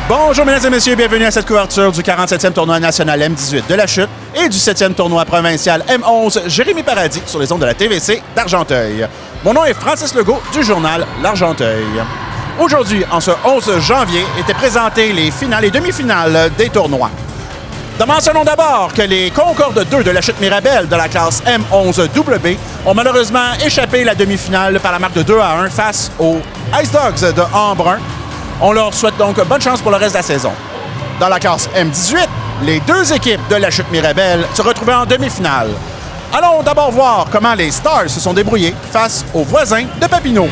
Bonjour mesdames et messieurs, bienvenue à cette couverture du 47e tournoi national M18 de la chute et du 7e tournoi provincial M11 Jérémy Paradis sur les ondes de la TVC d'Argenteuil. Mon nom est Francis Legault du journal L'Argenteuil. Aujourd'hui, en ce 11 janvier, étaient présentées les finales et demi-finales des tournois. Mentionnons d'abord que les Concorde 2 de la chute Mirabel de la classe M11WB ont malheureusement échappé la demi-finale par la marque de 2-1 face aux Ice Dogs de Embrun. On leur souhaite donc bonne chance pour le reste de la saison. Dans la classe M18, les deux équipes de la chute Mirabel se retrouvaient en demi-finale. Allons d'abord voir comment les Stars se sont débrouillés face aux voisins de Papineau.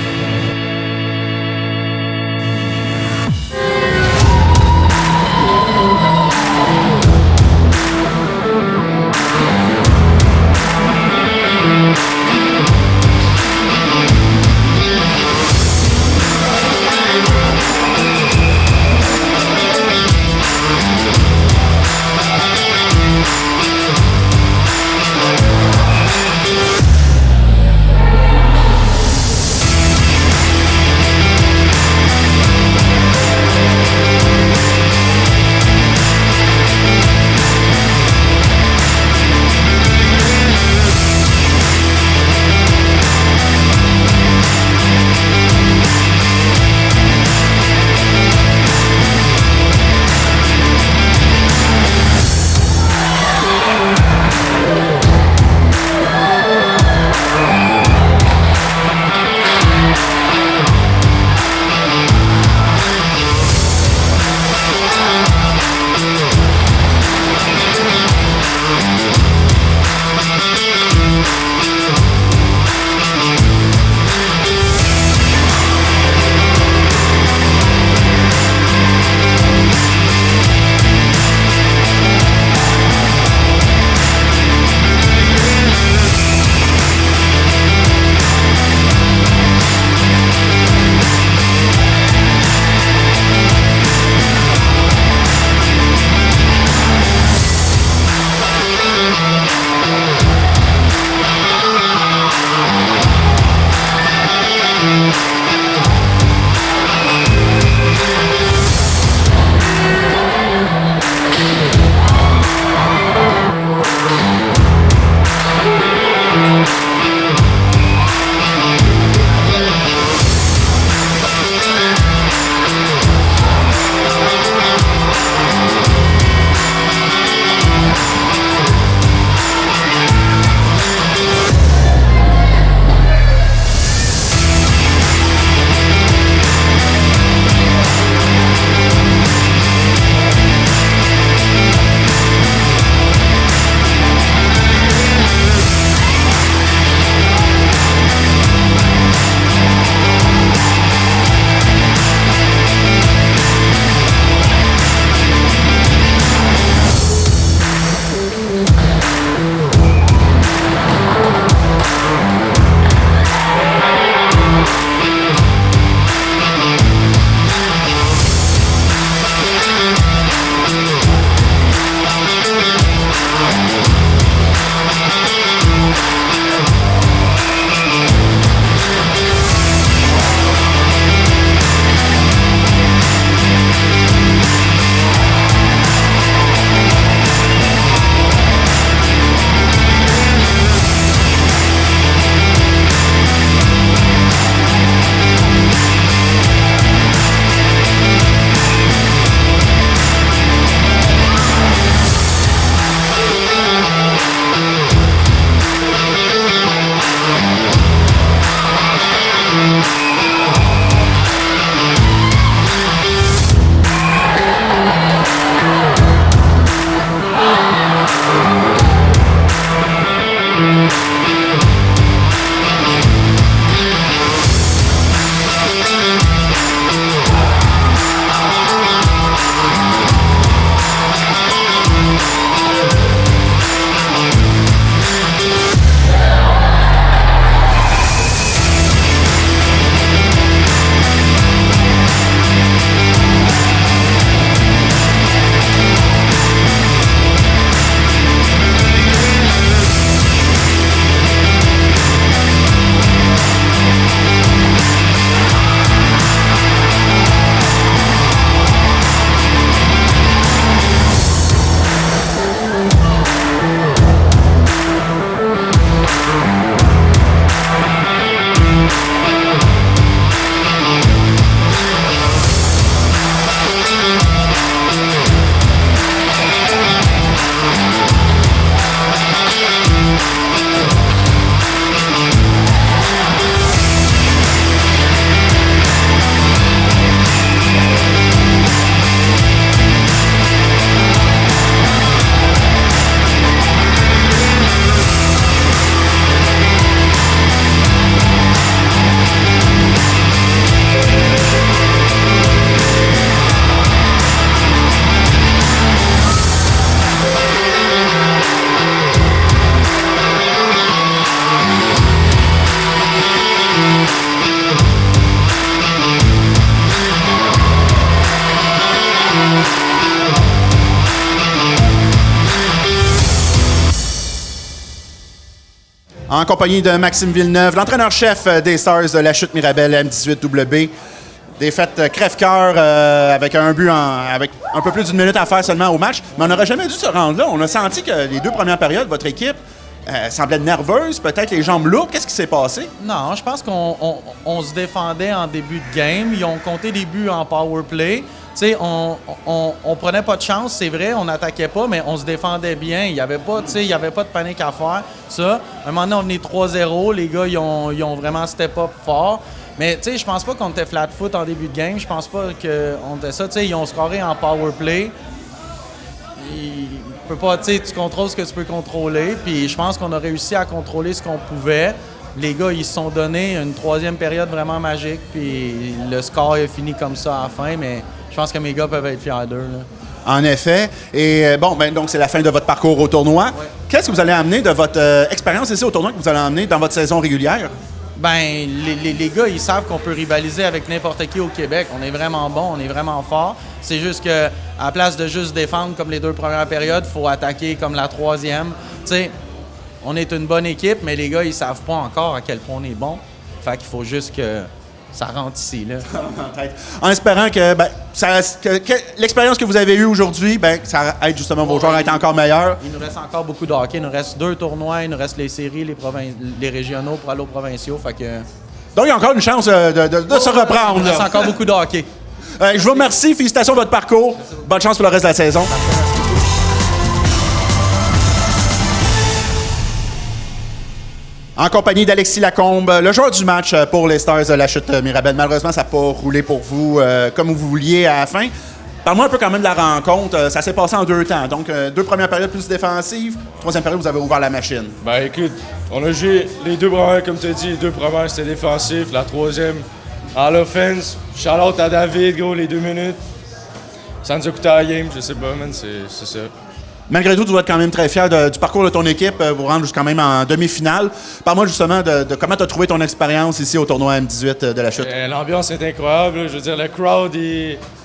en compagnie de Maxime Villeneuve, l'entraîneur-chef des Stars de la Chute Mirabel M18WB. Défaite crève-cœur avec un but, avec un peu plus d'une minute à faire seulement au match. Mais on n'aurait jamais dû se rendre là. On a senti que les 2 premières périodes, votre équipe semblait nerveuse, peut-être les jambes lourdes. Qu'est-ce qui s'est passé? Non, je pense qu'on se défendait en début de game. Ils ont compté des buts en power play. Tu sais, on prenait pas de chance, c'est vrai, on n'attaquait pas, mais on se défendait bien. Il n'y avait pas de panique à faire. Ça, à un moment donné, on venait 3-0. Les gars, ils ont vraiment step up fort. Mais tu sais, je pense pas qu'on était flat-foot en début de game. Je pense pas qu'on était ça. Tu sais, ils ont scoré en power play. Tu contrôles ce que tu peux contrôler. Puis je pense qu'on a réussi à contrôler ce qu'on pouvait. Les gars, ils se sont donné une 3e période vraiment magique. Puis le score est fini comme ça à la fin. Mais je pense que mes gars peuvent être fiers d'eux. En effet. Et donc c'est la fin de votre parcours au tournoi. Ouais. Qu'est-ce que vous allez amener de votre expérience ici au tournoi que vous allez emmener dans votre saison régulière? Ben, les gars, ils savent qu'on peut rivaliser avec n'importe qui au Québec. On est vraiment bon, on est vraiment fort. C'est juste que, à la place de juste défendre comme les 2 premières périodes, il faut attaquer comme la 3e. Tu sais, on est une bonne équipe, mais les gars, ils savent pas encore à quel point on est bon. Fait qu'il faut juste que ça rentre ici, là. En espérant que, l'expérience que vous avez eue aujourd'hui, ça aide justement vos joueurs à être encore meilleurs. Il nous reste encore beaucoup de hockey. Il nous reste 2 tournois. Il nous reste les séries, les régionaux pour aller aux provinciaux. Fait que... Donc, il y a encore une chance de se reprendre. Il nous reste encore beaucoup de hockey. Je vous remercie. Félicitations de votre parcours. Bonne chance pour le reste de la saison. En compagnie d'Alexis Lacombe, le joueur du match pour les Stars de la Chute Mirabel. Malheureusement, ça n'a pas roulé pour vous comme vous vouliez à la fin. Parle-moi un peu quand même de la rencontre. Ça s'est passé en 2 temps. Donc, 2 premières périodes plus défensives. 3e période, vous avez ouvert la machine. Ben écoute, on a joué les 2 premières, comme tu as dit. Les 2 premières, c'était défensif. La 3e, à l'offense. Shout-out à David, gros, les 2 minutes. Ça nous a coûté à la game, je sais pas, man, c'est ça. Malgré tout, tu dois être quand même très fier du parcours de ton équipe, vous rendre jusqu'à même en demi-finale. Parle-moi justement de comment tu as trouvé ton expérience ici au tournoi M18 de la Chute. L'ambiance est incroyable. Là. Je veux dire, le crowd,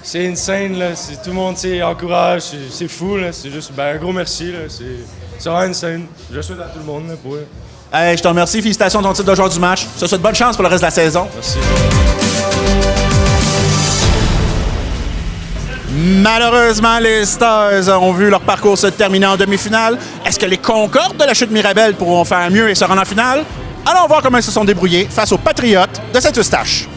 c'est insane. Là. Tout le monde encourage. C'est fou. Là. C'est juste un gros merci. C'est vraiment insane. Je souhaite à tout le monde. Là, pour eux. Hey, je te remercie. Félicitations de ton titre de joueur du match. Je te souhaite bonne chance pour le reste de la saison. Merci. Malheureusement, les Stars ont vu leur parcours se terminer en demi-finale. Est-ce que les Concordes de la Chute Mirabel pourront faire mieux et se rendre en finale? Allons voir comment ils se sont débrouillés face aux Patriotes de Saint-Eustache.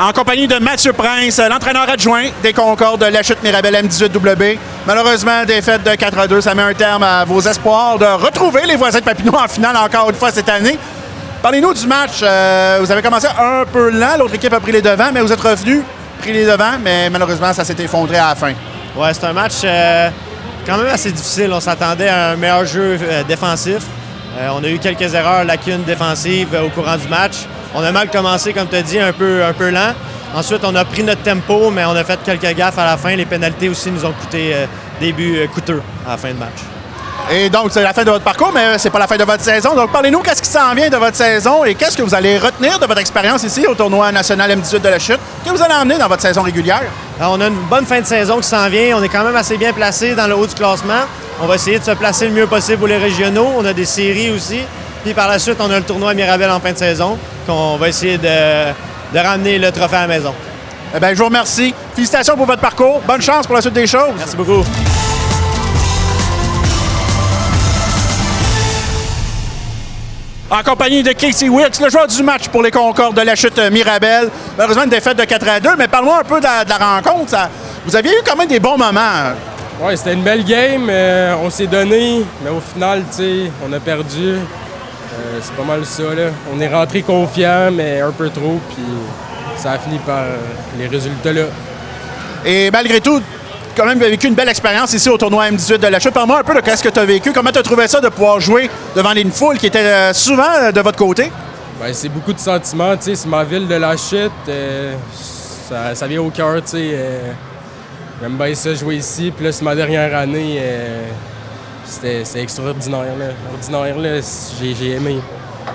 En compagnie de Mathieu Prince, l'entraîneur adjoint des Concordes de la chute Mirabel M18W. Malheureusement, défaite de 4-2, ça met un terme à vos espoirs de retrouver les voisins de Papineau en finale encore une fois cette année. Parlez-nous du match. Vous avez commencé un peu lent, l'autre équipe a pris les devants, mais vous êtes revenu, pris les devants, mais malheureusement, ça s'est effondré à la fin. Ouais, c'est un match quand même assez difficile. On s'attendait à un meilleur jeu défensif. On a eu quelques erreurs, lacunes défensives au courant du match. On a mal commencé, comme tu as dit, un peu lent. Ensuite, on a pris notre tempo, mais on a fait quelques gaffes à la fin. Les pénalités aussi nous ont coûté des buts coûteux à la fin de match. Et donc, c'est la fin de votre parcours, mais c'est pas la fin de votre saison. Donc, parlez-nous, qu'est-ce qui s'en vient de votre saison et qu'est-ce que vous allez retenir de votre expérience ici au tournoi national M18 de la chute que vous allez emmener dans votre saison régulière? Alors, on a une bonne fin de saison qui s'en vient. On est quand même assez bien placé dans le haut du classement. On va essayer de se placer le mieux possible pour les régionaux. On a des séries aussi. Puis par la suite, on a le tournoi Mirabel en fin de saison qu'on va essayer de ramener le trophée à la maison. Eh bien, je vous remercie. Félicitations pour votre parcours. Bonne chance pour la suite des choses. Merci beaucoup. En compagnie de Casey Wicks, le joueur du match pour les Concordes de la chute Mirabel. Malheureusement, une défaite de 4-2, mais parle-moi un peu de la rencontre. Vous aviez eu quand même des bons moments. Oui, c'était une belle game. On s'est donné, mais au final, tu sais, on a perdu. C'est pas mal ça, là. On est rentré confiant, mais un peu trop, puis ça a fini par les résultats là. Et malgré tout, quand même vécu une belle expérience ici au tournoi M18 de la chute. Parle-moi un peu de ce que tu as vécu. Comment tu as trouvé ça de pouvoir jouer devant une foule qui était souvent de votre côté? Bien, c'est beaucoup de sentiments, tu sais. C'est ma ville de la chute. Ça vient au cœur, tu sais. J'aime bien ça, jouer ici. Puis là, c'est ma dernière année. C'est extraordinaire, là. Ordinaire, là, j'ai aimé.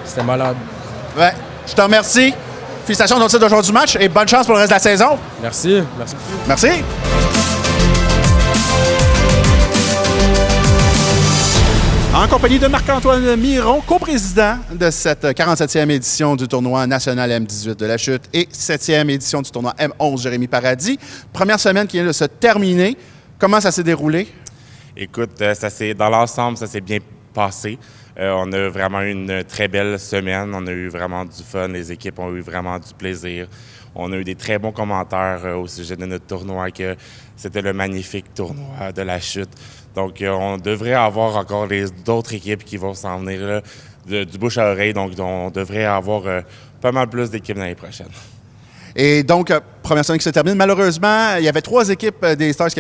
C'était malade. Ouais, je te remercie. Félicitations dans le titre d'aujourd'hui du match et bonne chance pour le reste de la saison. Merci. Merci beaucoup. Merci. En compagnie de Marc-Antoine Miron, coprésident de cette 47e édition du tournoi national M18 de la chute et 7e édition du tournoi M11 Jérémy Paradis. Première semaine qui vient de se terminer. Comment ça s'est déroulé? Écoute, dans l'ensemble, ça s'est bien passé. On a vraiment eu une très belle semaine. On a eu vraiment du fun. Les équipes ont eu vraiment du plaisir. On a eu des très bons commentaires au sujet de notre tournoi, que c'était le magnifique tournoi de la chute. Donc, on devrait avoir encore d'autres équipes qui vont s'en venir là, du bouche à oreille. Donc, on devrait avoir pas mal plus d'équipes l'année prochaine. Et donc, première semaine qui se termine. Malheureusement, il y avait 3 équipes des Stars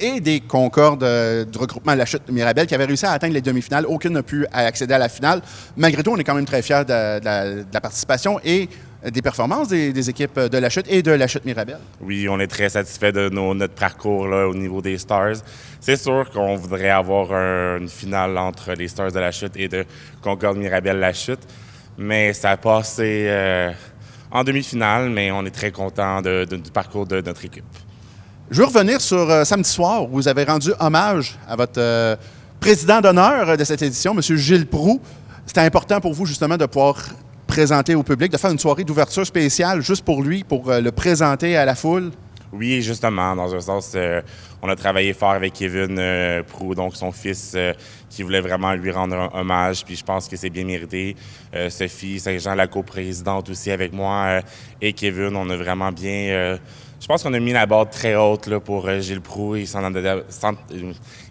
et des Concordes du regroupement La Chute Mirabel qui avaient réussi à atteindre les demi-finales. Aucune n'a pu accéder à la finale. Malgré tout, on est quand même très fiers de la participation et des performances des équipes de La Chute et de La Chute Mirabel. Oui, on est très satisfait de notre parcours là, au niveau des Stars. C'est sûr qu'on voudrait avoir une finale entre les Stars de La Chute et de Concorde Mirabel La Chute, mais ça a passé en demi-finale, mais on est très content du parcours de notre équipe. Je veux revenir sur samedi soir, où vous avez rendu hommage à votre président d'honneur de cette édition, M. Gilles Proulx. C'était important pour vous, justement, de pouvoir présenter au public, de faire une soirée d'ouverture spéciale juste pour lui, pour le présenter à la foule? Oui, justement, dans un sens, on a travaillé fort avec Kevin Proulx, donc son fils, qui voulait vraiment lui rendre un hommage, puis je pense que c'est bien mérité. Sophie Saint-Jean, la coprésidente aussi avec moi, et Kevin, on a vraiment bien... je pense qu'on a mis la barre très haute là, pour Gilles Proulx.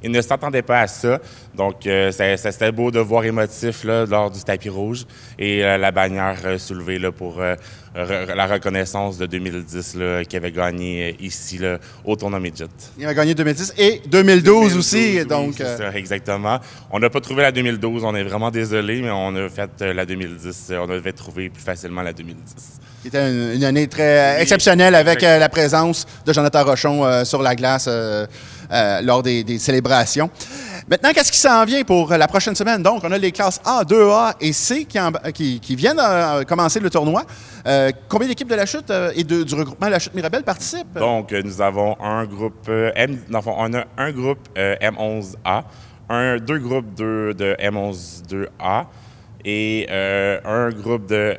Il ne s'attendait pas à ça. Donc, c'était beau de voir émotif là, lors du tapis rouge et la bannière soulevée là, pour la reconnaissance de 2010 là, qu'il avait gagné ici là, au tournoi Midget. Il a gagné 2010 et 2012 aussi. Oui, donc, c'est ça, exactement. On n'a pas trouvé la 2012, on est vraiment désolé, mais on a fait la 2010. On devait trouver plus facilement la 2010. Qui était une année très exceptionnelle avec la présence de Jonathan Rochon sur la glace lors des célébrations. Maintenant, qu'est-ce qui s'en vient pour la prochaine semaine? Donc, on a les classes A, 2A et C qui viennent commencer le tournoi. Combien d'équipes de la chute et du regroupement La Chute Mirabel participent? Donc, nous avons un groupe on a un groupe M11A, deux groupes de M11-2A et un groupe de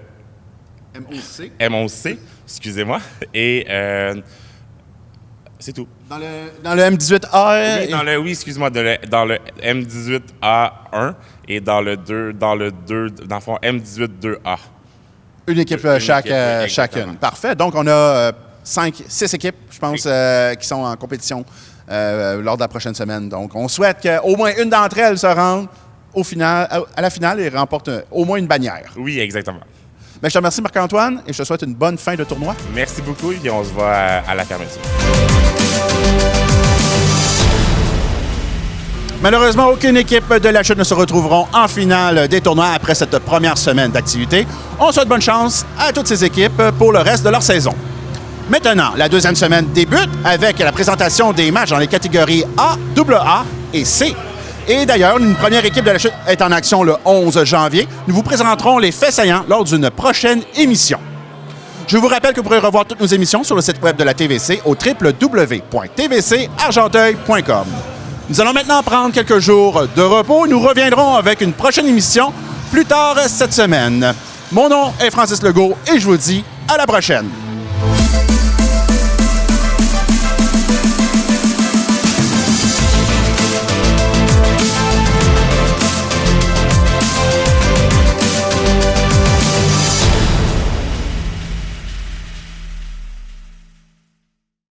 M11C, excusez-moi. Et c'est tout. Dans le M18A? Oui, excuse-moi, dans le M18A1 et dans le 2, dans le fond, M18-2A. Une équipe Une chacune. exactement. Parfait. Donc, on a 6 équipes, je pense, qui sont en compétition lors de la prochaine semaine. Donc, on souhaite qu'au moins une d'entre elles se rende à la finale et remporte au moins une bannière. Oui, exactement. Mais je te remercie, Marc-Antoine, et je te souhaite une bonne fin de tournoi. Merci beaucoup et on se voit à la fermeture. Malheureusement, aucune équipe de la chute ne se retrouveront en finale des tournois après cette première semaine d'activité. On souhaite bonne chance à toutes ces équipes pour le reste de leur saison. Maintenant, la deuxième semaine débute avec la présentation des matchs dans les catégories A, AA et C. Et d'ailleurs, une première équipe de la chute est en action le 11 janvier. Nous vous présenterons les faits saillants lors d'une prochaine émission. Je vous rappelle que vous pourrez revoir toutes nos émissions sur le site web de la TVC au www.tvcargenteuil.com. Nous allons maintenant prendre quelques jours de repos. Nous reviendrons avec une prochaine émission plus tard cette semaine. Mon nom est Francis Legault et je vous dis à la prochaine.